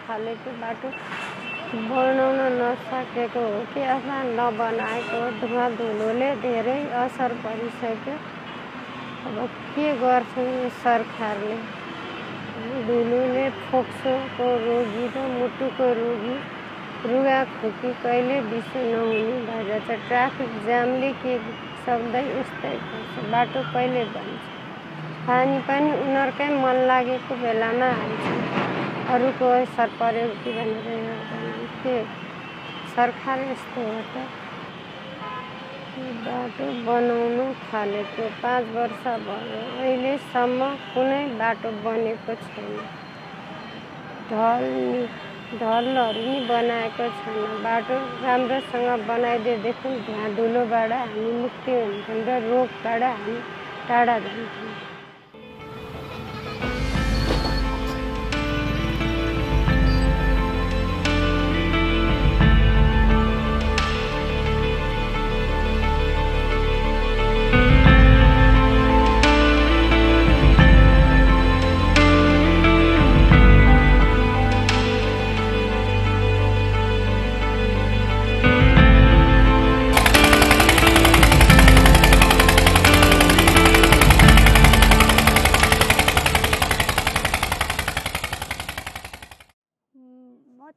थालेको बाटो बनाउन नसकेको हो कि अथवा नबनाएको धुवा धुलोले धेरै असर परिसक्यो। अब के गर्छौँ सरकारले? धुलोले फोक्सोको रोगी र मुटुको रोगी रुगाखोकी कहिले बिसो नहुने भइरहेछ। ट्राफिक जामले के सबै उस्तै गर्छ। बाटो कहिले बन्छ? पानी पनि उनीहरूकै मन लागेको बेलामा हाल्छ। अरूको असर पर्यो कि भनेर के सरकार यस्तो हो त? बाटो बनाउन थालेको 5 वर्ष भयो, अहिलेसम्म कुनै बाटो बनेको छैन। ढलहरू नि बनाएको छैन। बाटो राम्रोसँग बनाइदिएदेखि धुवा धुलोबाट हामी मुक्ति हुन्छौँ र रोगबाट हामी टाढा जान्छौँ।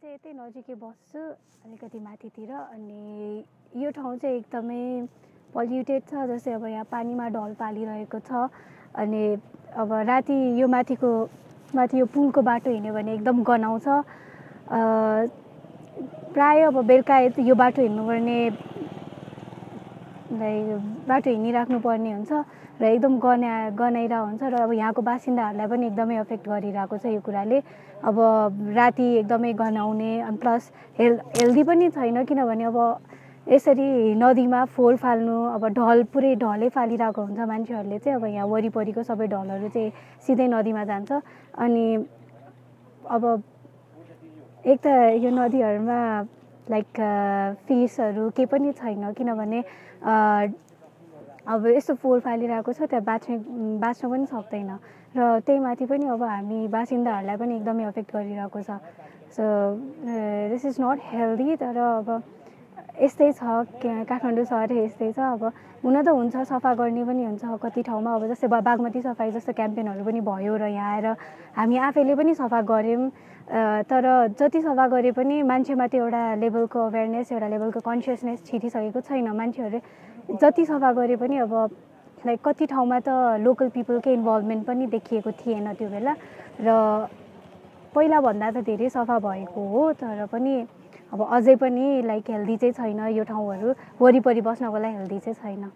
यतै नजिकै बस्छु, अलिकति माथितिर। अनि यो ठाउँ चाहिँ एकदमै पल्युटेड छ। जस्तै अब यहाँ पानीमा ढल पालिरहेको छ। अनि अब राति यो माथि यो पुलको बाटो हिँड्यो भने एकदम गनाउँछ। प्रायः अब बेलुका यो बाटो हिँड्नुपर्ने बाटो हिँडिराख्नु पर्ने हुन्छ र एकदम गनाइरहेको हुन्छ। र अब यहाँको बासिन्दाहरूलाई पनि एकदमै अफेक्ट गरिरहेको छ यो कुराले। अब राति एकदमै गनाउने, अनि प्लस हेल्दी पनि छैन। किनभने अब यसरी नदीमा फोहोर फाल्नु, अब पुरै ढलै फालिरहेको हुन्छ मान्छेहरूले चाहिँ। अब यहाँ वरिपरिको सबै ढलहरू चाहिँ सिधै नदीमा जान्छ। अनि अब एक त यो नदीहरूमा लाइक फिसहरू केही पनि छैन। किनभने अब यस्तो फोहोर फालिरहेको छ, त्यहाँ बाँच्न पनि सक्दैन। र त्यही माथि पनि अब हामी बासिन्दाहरूलाई पनि एकदमै अफेक्ट गरिरहेको छ। So this is not healthy. तर अब यस्तै छ, काठमाडौँ सहर यस्तै छ। अब हुन त हुन्छ, सफा गर्ने पनि हुन्छ कति ठाउँमा। अब जस्तै बागमती सफाई जस्तो क्याम्पेनहरू पनि भयो र यहाँ आएर हामी आफैले पनि सफा गऱ्यौँ। तर जति सफा गरे पनि मान्छेमाथि एउटा लेभलको अवेरनेस, एउटा लेभलको कन्सियसनेस छिरिसकेको छैन। मान्छेहरूले जति सफा गरे पनि अब लाइक कति ठाउँमा त लोकल पिपलकै इन्भल्भमेन्ट पनि देखिएको थिएन त्यो बेला। र पहिलाभन्दा त धेरै सफा भएको हो, तर पनि अब अझै पनि लाइक हेल्दी चाहिँ छैन। यो ठाउँहरू वरिपरि बस्नको लागि हेल्दी चाहिँ छैन।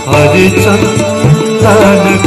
हरिचंदन